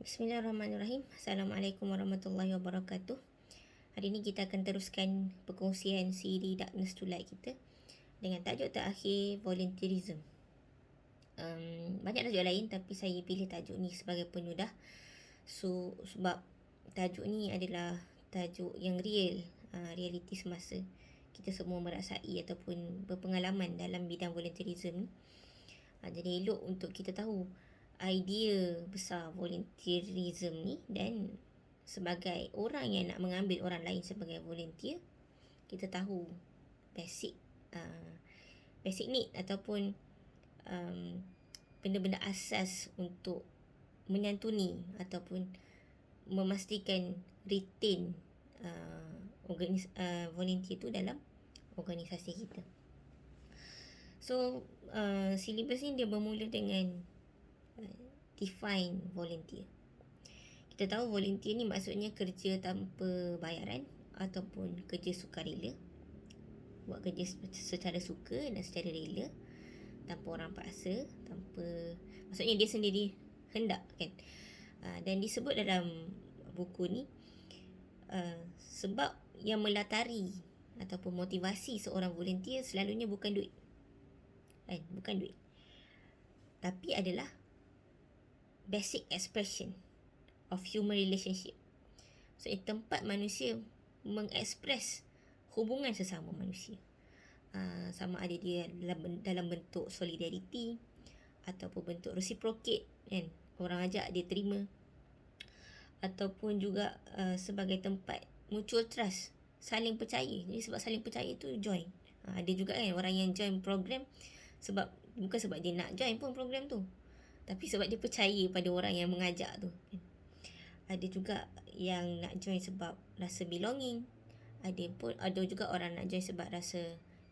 Bismillahirrahmanirrahim. Assalamualaikum warahmatullahi wabarakatuh. Hari ini kita akan teruskan perkongsian siri Darkness to Light kita dengan tajuk terakhir volunteerism. Banyak tajuk lain tapi saya pilih tajuk ni sebagai penyudah. Sebab tajuk ni adalah tajuk yang real, realiti semasa kita semua merasai ataupun berpengalaman dalam bidang volunteerism ni. Jadi elok untuk kita tahu idea besar volunteerism ni, dan sebagai orang yang nak mengambil orang lain sebagai volunteer, kita tahu basic need ataupun benda-benda asas untuk menyantuni ataupun memastikan retain volunteer tu dalam organisasi kita. So, silibus ni dia bermula dengan define volunteer. Kita tahu volunteer ni maksudnya kerja tanpa bayaran ataupun kerja sukarela. Buat kerja secara suka dan secara rela, tanpa orang paksa, maksudnya dia sendiri hendak, kan. Dan disebut dalam buku ni sebab yang melatari ataupun motivasi seorang volunteer selalunya bukan duit. Bukan duit, tapi adalah basic expression of human relationship. So, tempat manusia mengekspres hubungan sesama manusia. Sama ada dia dalam bentuk solidarity ataupun bentuk reciprocate, kan. Orang ajak dia terima, ataupun juga sebagai tempat mutual trust, saling percaya. Jadi sebab saling percaya tu join. Ada juga kan orang yang join program bukan sebab dia nak join pun program tu, tapi sebab dia percaya pada orang yang mengajak tu. Ada juga yang nak join sebab rasa belonging. Ada juga orang nak join sebab rasa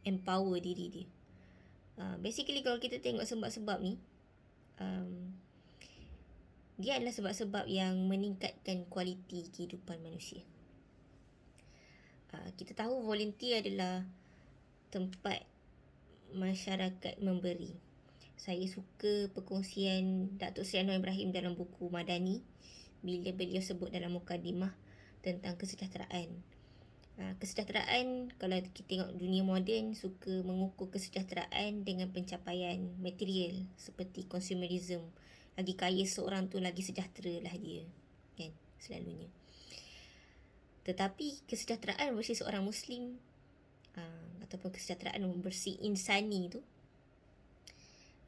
empower diri dia. Basically kalau kita tengok sebab-sebab ni, dia adalah sebab-sebab yang meningkatkan kualiti kehidupan manusia. Kita tahu volunteer adalah tempat masyarakat memberi. Saya suka perkongsian Datuk Seri Anwar Ibrahim dalam buku Madani bila beliau sebut dalam mukadimah tentang kesejahteraan. Kesejahteraan, kalau kita tengok dunia moden, suka mengukur kesejahteraan dengan pencapaian material seperti consumerism. Lagi kaya seorang tu, lagi sejahtera lah dia, kan, selalunya. Tetapi kesejahteraan versi seorang Muslim ataupun kesejahteraan bersih insani tu,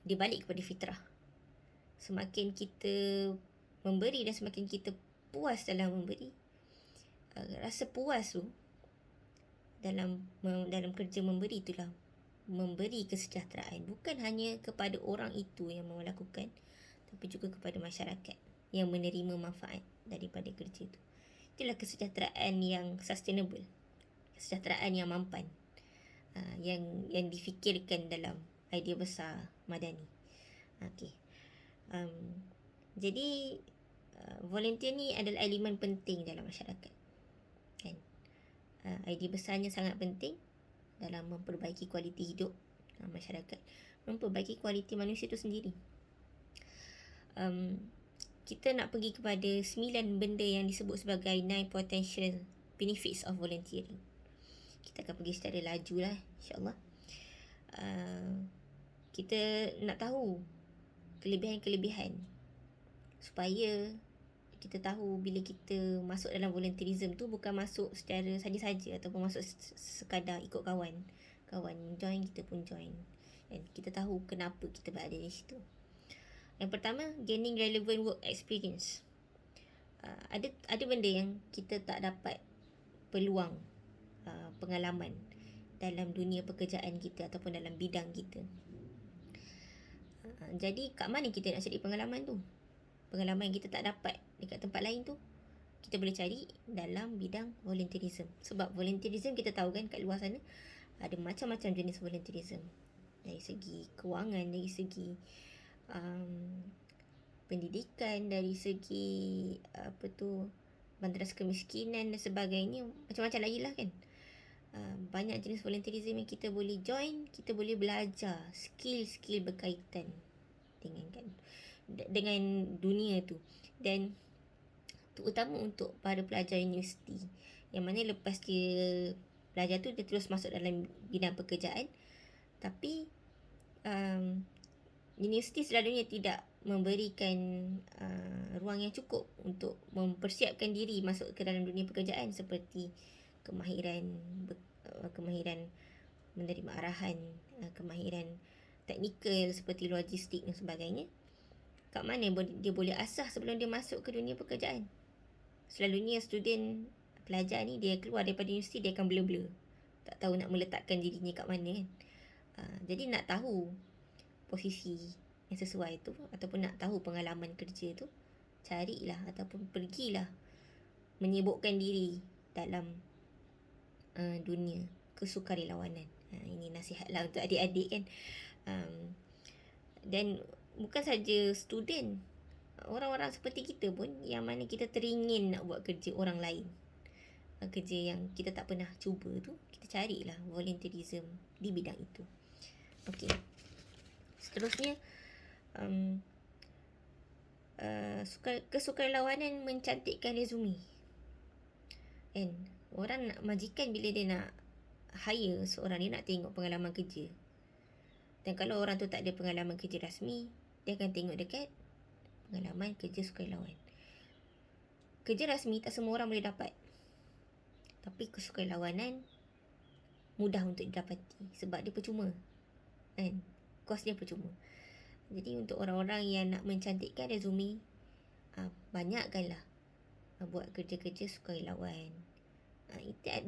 dia balik kepada fitrah. Semakin kita memberi dan semakin kita puas dalam memberi, rasa puas tu dalam kerja memberi itulah memberi kesejahteraan, bukan hanya kepada orang itu yang melakukan, tapi juga kepada masyarakat yang menerima manfaat daripada kerja itu. Itulah kesejahteraan yang sustainable, kesejahteraan yang mampan, yang difikirkan dalam idea besar Madani. Jadi volunteer ni adalah elemen penting dalam masyarakat, kan. Idea besarnya sangat penting dalam memperbaiki kualiti hidup masyarakat, memperbaiki kualiti manusia itu sendiri. Kita nak pergi kepada 9 benda yang disebut sebagai 9 potential benefits of volunteering. Kita akan pergi secara laju lah, insyaAllah. Kita nak tahu kelebihan-kelebihan supaya kita tahu bila kita masuk dalam volunteerism tu bukan masuk secara saja-saja ataupun masuk sekadar ikut kawan join, kita pun join, dan kita tahu kenapa kita berada di situ. Yang pertama, gaining relevant work experience. Ada benda yang kita tak dapat peluang pengalaman dalam dunia pekerjaan kita ataupun dalam bidang kita. Jadi kat mana kita nak cari pengalaman tu? Pengalaman yang kita tak dapat dekat tempat lain tu, kita boleh cari dalam bidang volunteerism. Sebab volunteerism kita tahu kan, kat luar sana ada macam-macam jenis volunteerism. Dari segi kewangan, dari segi pendidikan, dari segi bantaran kemiskinan dan sebagainya, macam-macam lagi lah, kan. Banyak jenis volunteerism yang kita boleh join, kita boleh belajar skill-skill berkaitan dengan dunia tu. Dan terutama untuk para pelajar universiti, yang mana lepas dia belajar tu dia terus masuk dalam bidang pekerjaan. Tapi universiti selalunya tidak memberikan ruang yang cukup untuk mempersiapkan diri masuk ke dalam dunia pekerjaan, seperti kemahiran menerima arahan, kemahiran teknikal seperti logistik dan sebagainya. Kat mana dia boleh asah sebelum dia masuk ke dunia pekerjaan? Selalunya student pelajar ni dia keluar daripada universiti, dia akan blur-blur, tak tahu nak meletakkan dirinya kat mana kan. Jadi nak tahu posisi yang sesuai tu, ataupun nak tahu pengalaman kerja tu, carilah ataupun pergilah menyibukkan diri dalam dunia kesukarelawanan. Ini nasihatlah untuk adik-adik kan. Dan bukan saja student, orang-orang seperti kita pun yang mana kita teringin nak buat kerja orang lain, kerja yang kita tak pernah cuba tu, kita carilah volunteerism di bidang itu. Okey. Seterusnya, kesukarelawanan mencantikkan resume. Kan, orang nak, majikan bila dia nak hire seorang, dia nak tengok pengalaman kerja. Dan kalau orang tu tak ada pengalaman kerja rasmi, dia akan tengok dekat pengalaman kerja sukarelawan. Kerja rasmi tak semua orang boleh dapat, tapi kesukarelawanan mudah untuk didapati sebab dia percuma kan, kos dia percuma. Jadi untuk orang-orang yang nak mencantikkan resume, banyakkanlah buat kerja-kerja sukarelawan.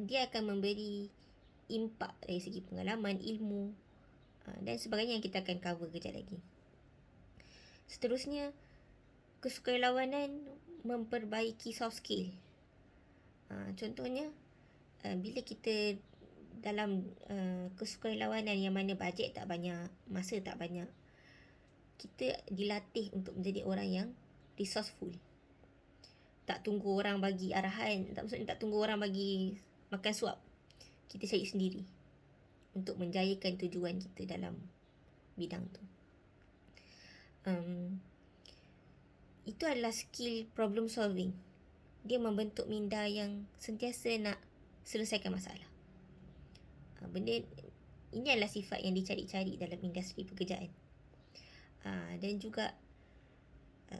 Dia akan memberi impak dari segi pengalaman, ilmu dan sebagainya yang kita akan cover kejap lagi. Seterusnya, kesukarelawanan memperbaiki soft skill. Contohnya, bila kita dalam kesukarelawanan yang mana bajet tak banyak, masa tak banyak, kita dilatih untuk menjadi orang yang resourceful. Tak tunggu orang bagi arahan, maksudnya tak tunggu orang bagi makan suap. Kita cari sendiri untuk menjayakan tujuan kita dalam bidang tu. Itu adalah skill problem solving. Dia membentuk minda yang sentiasa nak selesaikan masalah. Benda ini adalah sifat yang dicari-cari dalam industri pekerjaan. Dan juga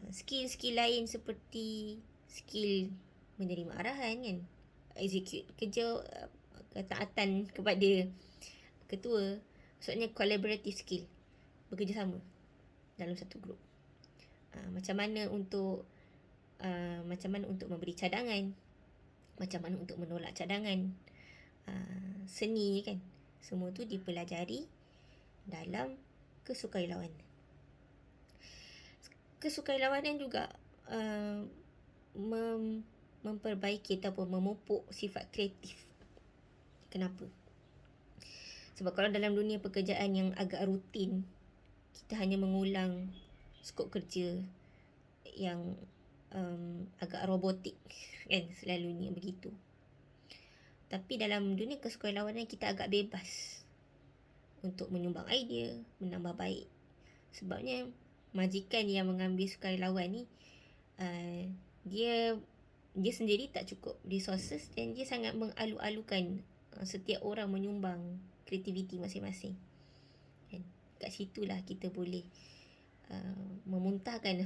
skill-skill lain seperti skill menerima arahan kan, execute kerja, ketaatan kepada ketua, maksudnya collaborative skill, bekerjasama dalam satu grup. Macam mana untuk memberi cadangan, macam mana untuk menolak cadangan, seni kan, semua tu dipelajari dalam kesukarelawanan. Kesukarelawanan juga memperbaiki ataupun memupuk sifat kreatif. Kenapa? Sebab kalau dalam dunia pekerjaan yang agak rutin, kita hanya mengulang skop kerja yang agak robotik kan, selalunya begitu. Tapi dalam dunia kesukarelawanan kita agak bebas untuk menyumbang idea, menambah baik. Sebabnya majikan yang mengambil sukarelawan ni, dia sendiri tak cukup resources dan dia sangat mengalu-alukan setiap orang menyumbang kreativiti masing-masing. Dan kat situlah kita boleh memuntahkan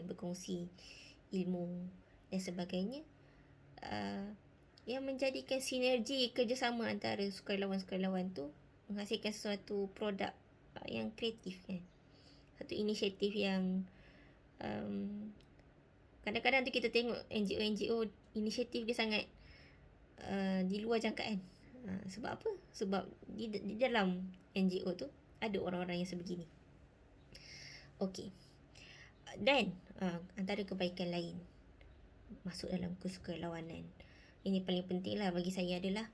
berkongsi ilmu dan sebagainya, yang menjadikan sinergi kerjasama antara sukarelawan-sukarelawan tu menghasilkan sesuatu produk yang kreatif kan. Satu inisiatif yang kadang-kadang tu kita tengok NGO inisiatif dia sangat di luar jangkaan. Sebab apa? Sebab di dalam NGO tu ada orang-orang yang sebegini. Okey. Dan antara kebaikan lain masuk dalam kesukarelawanan, ini paling penting lah bagi saya adalah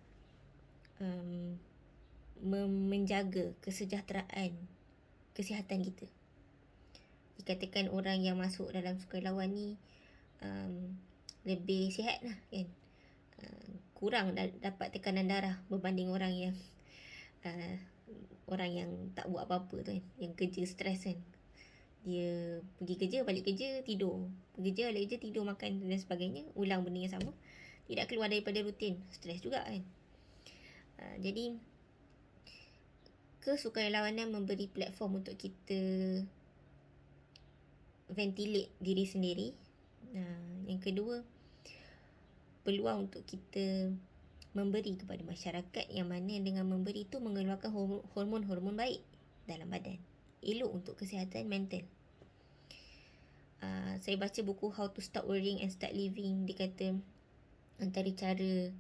menjaga kesejahteraan kesihatan kita. Dikatakan orang yang masuk dalam sukarelawan ni lebih sihat lah kan, kurang dapat tekanan darah berbanding orang yang tak buat apa-apa tu kan, yang kerja stres kan. Dia pergi kerja, balik kerja, tidur. Pergi kerja, balik kerja, tidur, makan dan sebagainya. Ulang benda yang sama. Tidak keluar daripada rutin. Stres juga kan. Jadi kesukarelawanan memberi platform untuk kita ventilate diri sendiri. Yang kedua, peluang untuk kita memberi kepada masyarakat, yang mana dengan memberi itu mengeluarkan hormon-hormon baik dalam badan. Elok untuk kesihatan mental. Saya baca buku How to Stop Worrying and Start Living. Dia kata antara cara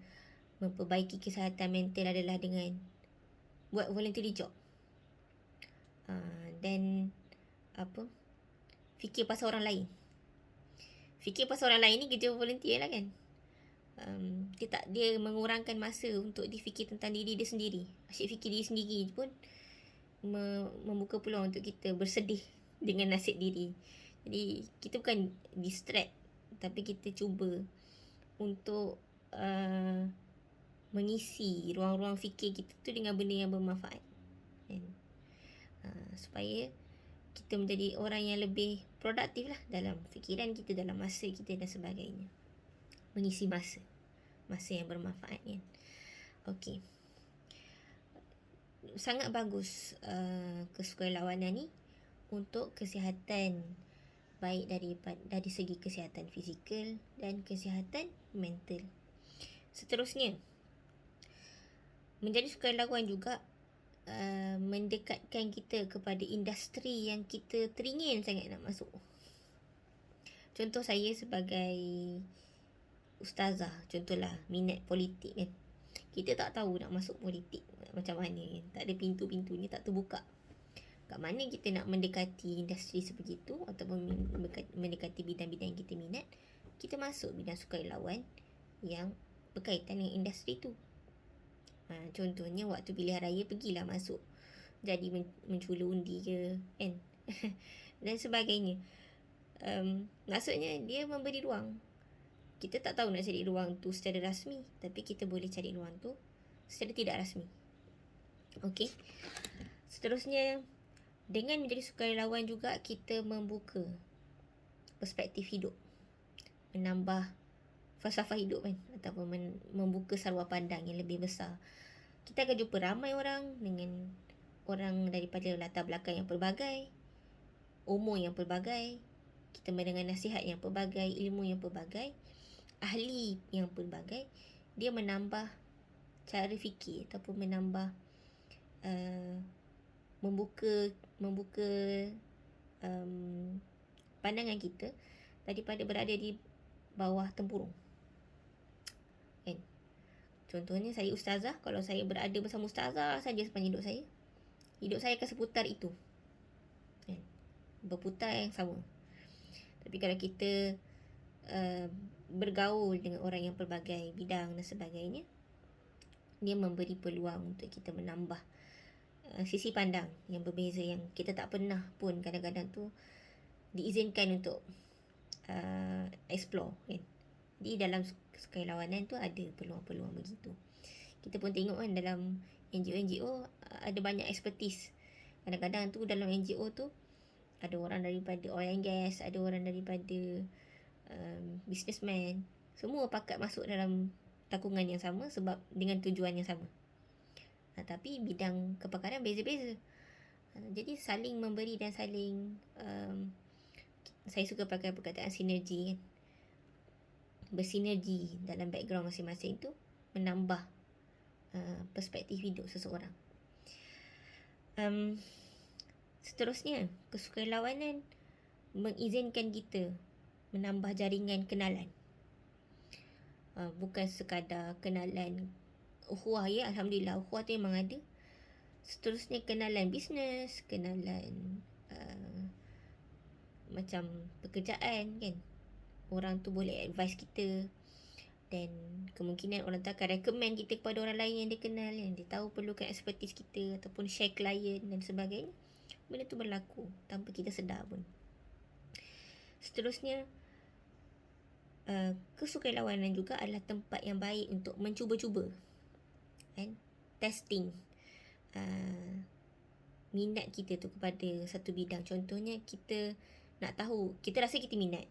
memperbaiki kesihatan mental adalah dengan buat voluntary job. Dan fikir pasal orang lain. Fikir pasal orang lain ni kerja volunteer lah kan. Dia mengurangkan masa untuk difikir tentang diri dia sendiri. Asyik fikir diri sendiri pun membuka peluang untuk kita bersedih dengan nasib diri. Jadi kita bukan distract, tapi kita cuba untuk mengisi ruang-ruang fikir kita tu dengan benda yang bermanfaat, kan? Supaya kita menjadi orang yang lebih produktif lah dalam fikiran kita, dalam masa kita dan sebagainya. Mengisi masa yang bermanfaat, kan? Okey. Sangat bagus kesukarelawanan ni untuk kesihatan, baik dari segi kesihatan fizikal dan kesihatan mental. Seterusnya, menjadi sukarelawan juga mendekatkan kita kepada industri yang kita teringin sangat nak masuk. Contoh saya sebagai ustazah, contohlah minat politik kan. Kita tak tahu nak masuk politik macam mana kan. Tak ada pintu-pintunya, tak terbuka. Kat mana kita nak mendekati industri seperti itu ataupun mendekati bidang-bidang yang kita minat, kita masuk bidang sukarelawan yang berkaitan dengan industri tu. Contohnya waktu pilihan raya, pergilah masuk jadi mencula undi ke kan. Dan sebagainya. Maksudnya dia memberi ruang. Kita tak tahu nak cari ruang tu secara rasmi, tapi kita boleh cari ruang tu secara tidak rasmi. Okey. Seterusnya, dengan menjadi sukarelawan juga kita membuka perspektif hidup, menambah falsafah hidup kan, ataupun membuka sarwa pandang yang lebih besar. Kita akan jumpa ramai orang dengan orang daripada latar belakang yang pelbagai, umur yang pelbagai, kita mendengar nasihat yang pelbagai, ilmu yang pelbagai, ahli yang pelbagai. Dia menambah cara fikir ataupun menambah membuka pandangan kita daripada berada di bawah tempurung, kan? Contohnya saya ustazah, kalau saya berada bersama ustazah saja sepanjang hidup saya akan seputar itu, kan? Berputar yang sama. Tapi kalau kita bergaul dengan orang yang pelbagai bidang dan sebagainya, dia memberi peluang untuk kita menambah sisi pandang yang berbeza, yang kita tak pernah pun kadang-kadang tu diizinkan untuk explore, kan? Di dalam sukarelawanan tu ada peluang-peluang begitu. Kita pun tengok kan dalam NGO ada banyak expertise. Kadang-kadang tu dalam NGO tu ada orang daripada oil and gas, ada orang daripada businessman. Semua pakat masuk dalam takungan yang sama sebab dengan tujuan yang sama. Tapi bidang kepakaran beza-beza. Jadi saling memberi dan saling saya suka pakai perkataan sinergi, kan? Bersinergi dalam background masing-masing tu menambah perspektif hidup seseorang. Seterusnya, kesukarelawanan mengizinkan kita menambah jaringan kenalan. Bukan sekadar kenalan ukhuwah, ya, alhamdulillah ukhuwah tu memang ada. Seterusnya kenalan bisnes, kenalan macam pekerjaan, kan? Orang tu boleh advise kita, dan kemungkinan orang tu akan recommend kita kepada orang lain yang dia kenal, yang dia tahu perlukan expertise kita, ataupun share klien dan sebagainya. Benda tu berlaku tanpa kita sedar pun. Seterusnya, kesukarelawanan juga adalah tempat yang baik untuk mencuba-cuba, kan? Testing minat kita tu kepada satu bidang. Contohnya kita nak tahu, kita rasa kita minat,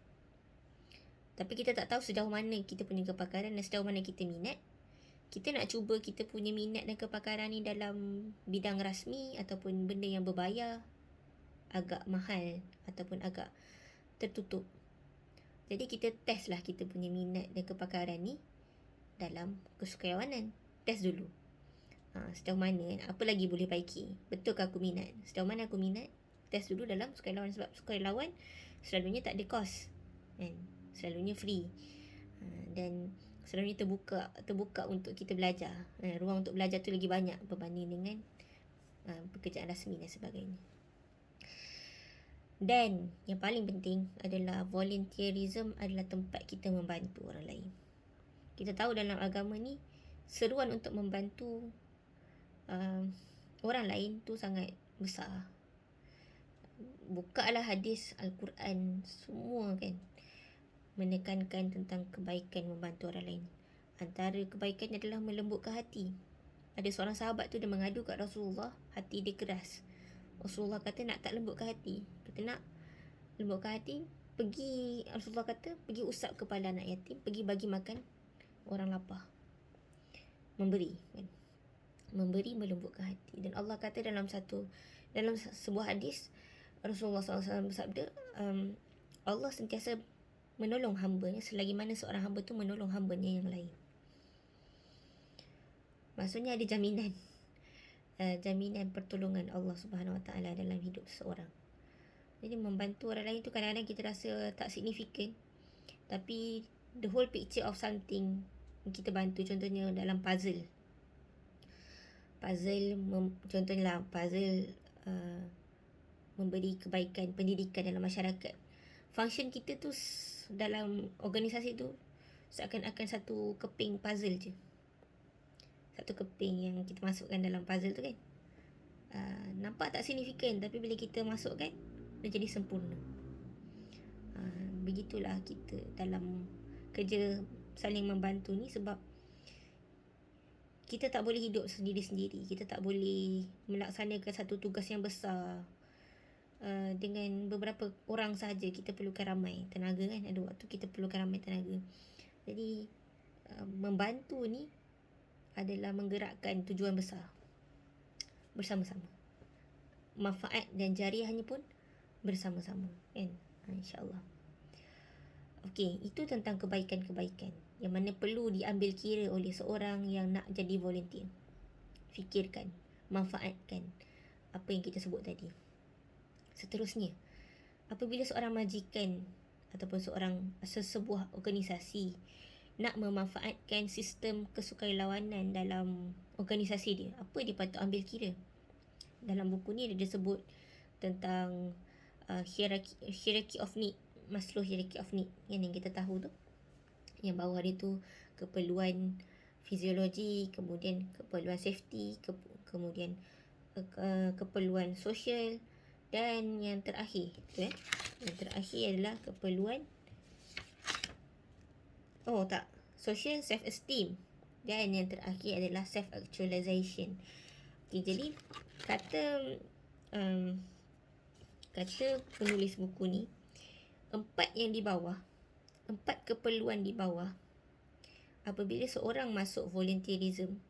tapi kita tak tahu sejauh mana kita punya kepakaran dan sejauh mana kita minat. Kita nak cuba kita punya minat dan kepakaran ni dalam bidang rasmi ataupun benda yang berbayar, agak mahal ataupun agak tertutup. Jadi kita test lah kita punya minat dan kepakaran ni dalam kesukarelawanan. Test dulu. Sejauh mana, apa lagi boleh baiki. Betulkah aku minat? Sejauh mana aku minat? Test dulu dalam sukarelawan. Sebab sukarelawan selalunya tak ada kos, kan? Selalunya free. Dan selalunya terbuka untuk kita belajar. Ruang untuk belajar tu lagi banyak berbanding dengan pekerjaan rasmi dan sebagainya. Dan yang paling penting adalah volunteerism adalah tempat kita membantu orang lain. Kita tahu dalam agama ni seruan untuk membantu orang lain tu sangat besar. Bukalah hadis Al-Quran semua kan menekankan tentang kebaikan membantu orang lain. Antara kebaikan adalah melembutkan hati. Ada seorang sahabat tu dia mengadu kat Rasulullah, hati dia keras. Rasulullah kata nak tak lembutkan hati. Kata nak lembutkan hati, Rasulullah kata pergi usap kepala anak yatim, pergi bagi makan orang lapar. Memberi, kan? Memberi melembutkan hati. Dan Allah kata dalam sebuah hadis, Rasulullah SAW bersabda, Allah sentiasa menolong hamba-Nya selagi mana seorang hamba tu menolong hamba-Nya yang lain. Maksudnya ada jaminan. Jaminan pertolongan Allah Subhanahu Wa Taala dalam hidup seseorang. Jadi membantu orang lain tu kadang-kadang kita rasa tak signifikan, tapi the whole picture of something kita bantu. Contohnya dalam puzzle, contohnya puzzle memberi kebaikan pendidikan dalam masyarakat. Function kita tu dalam organisasi tu seakan-akan satu keping puzzle je. Satu keping yang kita masukkan dalam puzzle tu kan. Nampak tak signifikan, tapi bila kita masukkan, dia jadi sempurna. Begitulah kita dalam kerja saling membantu ni, sebab kita tak boleh hidup sendiri-sendiri. Kita tak boleh melaksanakan satu tugas yang besar dengan beberapa orang saja. Kita perlukan ramai tenaga kan. Ada waktu kita perlukan ramai tenaga. Jadi membantu ni adalah menggerakkan tujuan besar bersama-sama. Manfaat dan jariahnya pun bersama-sama, kan? InsyaAllah. Okey, itu tentang kebaikan-kebaikan yang mana perlu diambil kira oleh seorang yang nak jadi volunteer. Fikirkan, manfaatkan apa yang kita sebut tadi. Seterusnya, apabila seorang majikan ataupun sebuah organisasi nak memanfaatkan sistem kesukarelawanan dalam organisasi dia, apa dia patut ambil kira? Dalam buku ni dia sebut tentang hierarchy of need, Maslow hierarchy of need yang kita tahu tu. Yang bawah dia tu keperluan fiziologi, kemudian keperluan safety, kemudian keperluan sosial, dan yang terakhir tu yang terakhir adalah keperluan social self-esteem, dan yang terakhir adalah self-actualization. Okay, jadi kata penulis buku ni, empat keperluan di bawah, apabila seorang masuk volunteerism,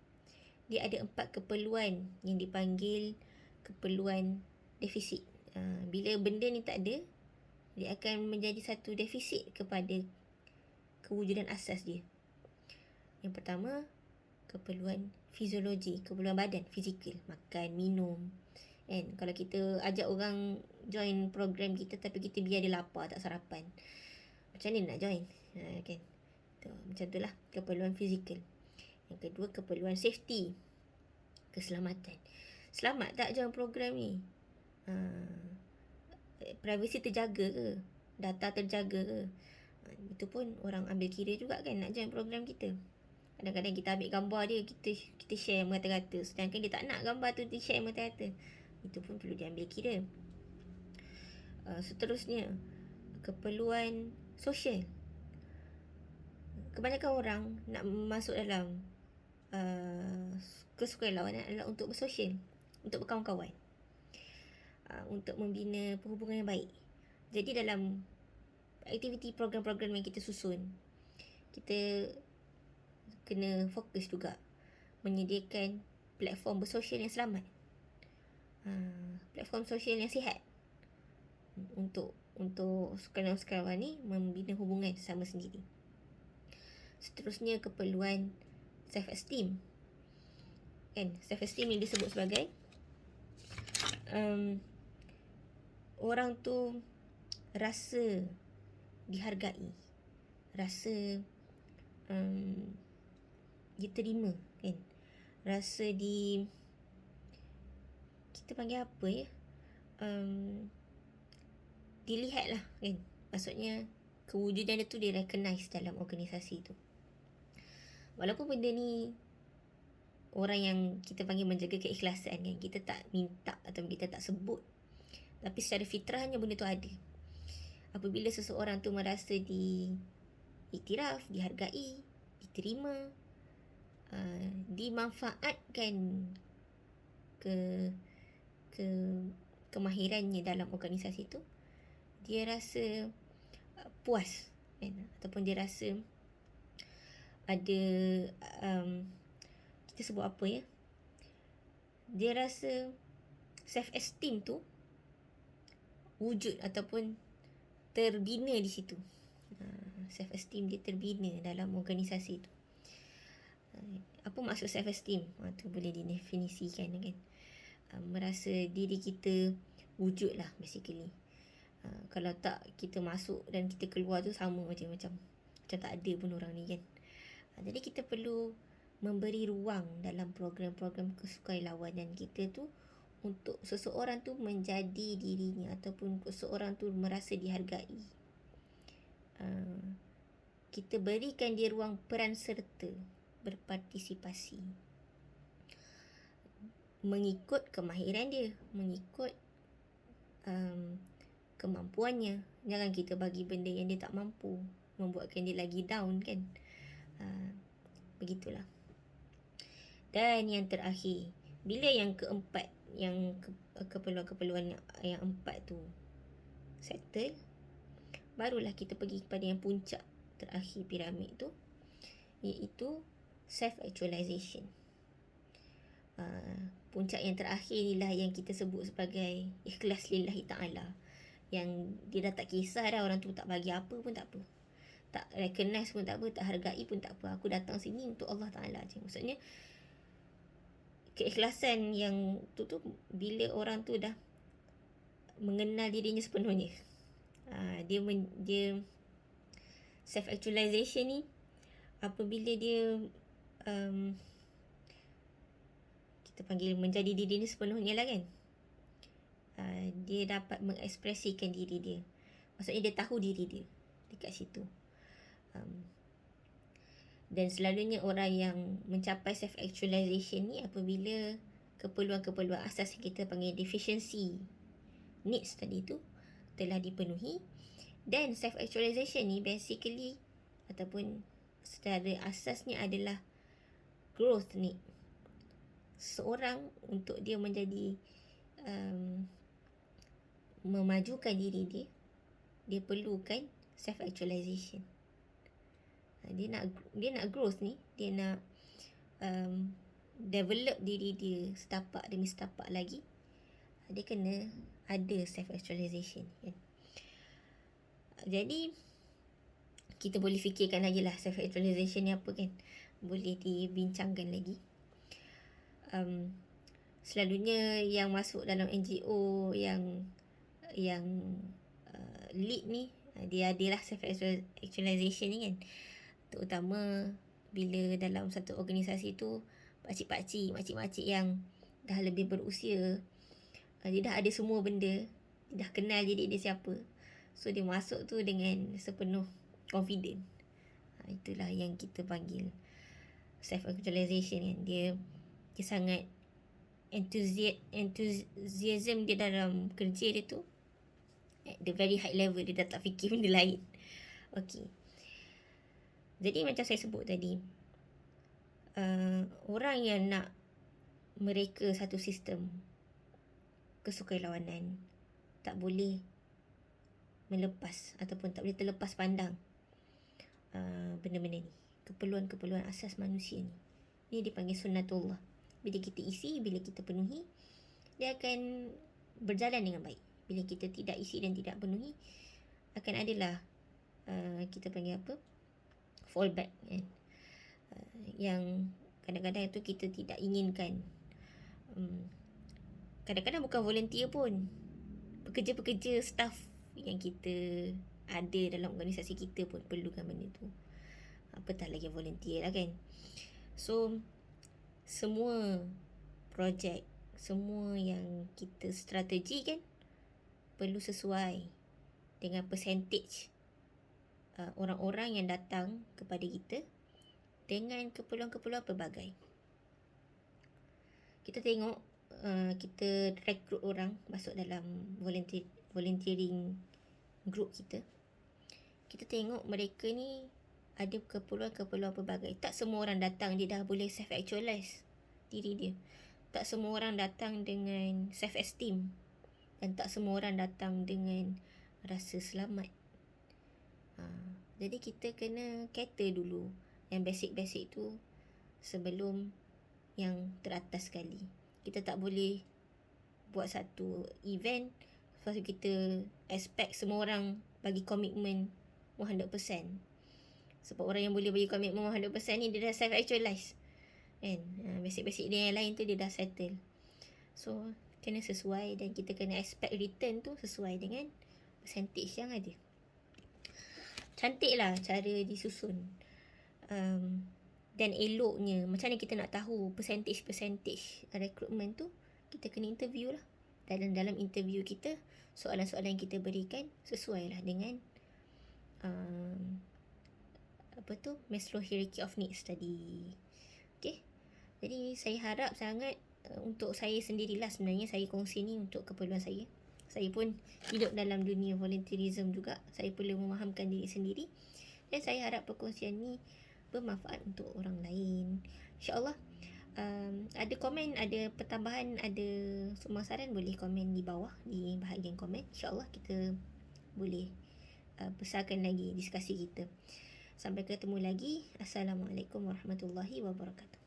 dia ada 4 keperluan yang dipanggil keperluan defisit. Bila benda ni tak ada, dia akan menjadi satu defisit kepada kewujudan asas dia. Yang pertama, keperluan fiziologi, keperluan badan, fizikal, makan, minum. Kan? Kalau kita ajak orang join program kita tapi kita biar dia lapar, tak sarapan, macam mana nak join? Kan? Macam itulah keperluan fizikal. Yang kedua, keperluan safety, keselamatan. Selamat tak join program ni? Privacy terjaga ke? Data terjaga ke? Itu pun orang ambil kira juga kan, nak join program kita. Kadang-kadang kita ambil gambar dia, kita share merata-rata, sedangkan dia tak nak gambar tu di share merata-rata. Itu pun perlu diambil kira. Seterusnya, keperluan sosial. Kebanyakan orang nak masuk dalam kesukarelawanan adalah untuk bersosial, untuk berkawan-kawan. untuk membina perhubungan yang baik. Jadi dalam aktiviti program-program yang kita susun, kita kena fokus juga menyediakan platform bersosial yang selamat, platform sosial yang sihat untuk sukarelawan ni membina hubungan sama sendiri. Seterusnya, keperluan self-esteem. Kan, self-esteem yang disebut sebagai orang tu rasa dihargai, rasa diterima, kan, rasa kita panggil apa ya, dilihat lah, kan. Maksudnya kewujudan dia tu di recognize dalam organisasi tu. Walaupun benda ni orang yang kita panggil menjaga keikhlasan, kan, kita tak minta atau kita tak sebut, tapi secara fitrahnya benda tu ada. Apabila seseorang tu merasa diiktiraf, dihargai, diterima, dimanfaatkan kemahirannya dalam organisasi tu, dia rasa puas, kan? Ataupun dia rasa ada kita sebut apa ya, dia rasa self-esteem tu wujud ataupun terbina di situ. Self-esteem dia terbina dalam organisasi tu. Apa maksud self-esteem? Tu boleh didefinisikan, kan. Merasa diri kita wujud lah, basically. Kalau tak, kita masuk dan kita keluar tu sama macam tak ada pun orang ni, kan. Jadi kita perlu memberi ruang dalam program-program kesukarelawanan kita tu untuk seseorang tu menjadi dirinya, ataupun seseorang tu merasa dihargai. Kita berikan dia ruang peran serta, berpartisipasi, mengikut kemahiran dia, mengikut kemampuannya. Jangan kita bagi benda yang dia tak mampu, membuatkan dia lagi down, kan. Begitulah. Dan yang terakhir, bila yang keempat, yang keperluan-keperluan yang empat tu settle, barulah kita pergi kepada yang puncak terakhir piramid tu, iaitu self-actualization. Puncak yang terakhir inilah yang kita sebut sebagai ikhlas lillahi ta'ala, yang dia dah tak kisah dah orang tu tak bagi apa pun tak apa, tak recognize pun tak apa, tak hargai pun tak apa, aku datang sini untuk Allah Ta'ala je. Maksudnya keikhlasan yang tu bila orang tu dah mengenal dirinya sepenuhnya. Dia self-actualization ni apabila dia kita panggil menjadi diri dia sepenuhnya lah, kan. Dia dapat mengekspresikan diri dia. Maksudnya dia tahu diri dia dekat situ. Dan selalunya orang yang mencapai self-actualization ni apabila keperluan-keperluan asas yang kita panggil deficiency needs tadi tu telah dipenuhi. Dan self-actualization ni basically ataupun secara asasnya adalah growth need. Seorang untuk dia menjadi memajukan diri dia, dia perlukan self-actualization. Dia nak growth ni, dia nak develop diri dia setapak demi setapak lagi, dia kena ada self-actualization, kan. Jadi kita boleh fikirkan lagi lah self-actualization ni apa, kan. Boleh dibincangkan lagi. Selalunya yang masuk dalam NGO yang lead ni, dia adalah self-actualization ni, kan. Terutama bila dalam satu organisasi tu pakcik-pakcik, makcik-makcik yang dah lebih berusia, dia dah ada semua benda, dia dah kenal diri dia siapa, so dia masuk tu dengan sepenuh confident. Itulah yang kita panggil self-actualization, kan. Dia sangat enthusiasm dia dalam kerja dia tu at the very high level, dia dah tak fikir benda lain. Okay. Jadi macam saya sebut tadi, orang yang nak mereka satu sistem kesukarelawanan. Tak boleh melepas ataupun tak boleh terlepas pandang benda-benda ni. Keperluan-keperluan asas manusia ni. Ini dipanggil sunnatullah. Bila kita isi, bila kita penuhi, dia akan berjalan dengan baik. Bila kita tidak isi dan tidak penuhi, akan adalah kita panggil apa? Fallback kan. Yang kadang-kadang itu kita tidak inginkan. Kadang-kadang bukan volunteer pun, pekerja-pekerja staff yang kita ada dalam organisasi kita pun perlukan benda tu. Apatah lagi volunteer lah kan. So semua projek, semua yang kita strategi kan, perlu sesuai dengan percentage orang-orang yang datang kepada kita dengan keperluan-keperluan pelbagai. Kita tengok kita rekrut orang masuk dalam volunteering group kita. Kita tengok mereka ni ada keperluan-keperluan pelbagai. Tak semua orang datang dia dah boleh self-actualize diri dia. Tak semua orang datang dengan self-esteem. Dan tak semua orang datang dengan rasa selamat. Jadi kita kena cater dulu yang basic-basic tu sebelum yang teratas sekali. Kita tak boleh buat satu event lepas tu kita expect semua orang bagi komitmen 100%. Sebab orang yang boleh bagi komitmen 100% ni dia dah self-actualize kan. Basic-basic dia yang lain tu dia dah settle. So kena sesuai dan kita kena expect return tu sesuai dengan percentage yang ada. Cantiklah cara disusun. Dan eloknya macam mana kita nak tahu percentage rekrutmen tu, kita kena interview lah. Dalam interview kita, soalan-soalan yang kita berikan sesuai lah dengan Maslow hierarchy of needs tadi. Okay. Jadi saya harap sangat untuk saya sendirilah sebenarnya saya kongsi ni untuk keperluan saya. Saya pun hidup dalam dunia volunteerism juga. Saya perlu memahamkan diri sendiri. Dan saya harap perkongsian ni bermanfaat untuk orang lain. InsyaAllah ada komen, ada pertambahan, ada sombong saran, boleh komen di bawah di bahagian komen. InsyaAllah kita boleh besarkan lagi diskusi kita. Sampai ketemu lagi. Assalamualaikum warahmatullahi wabarakatuh.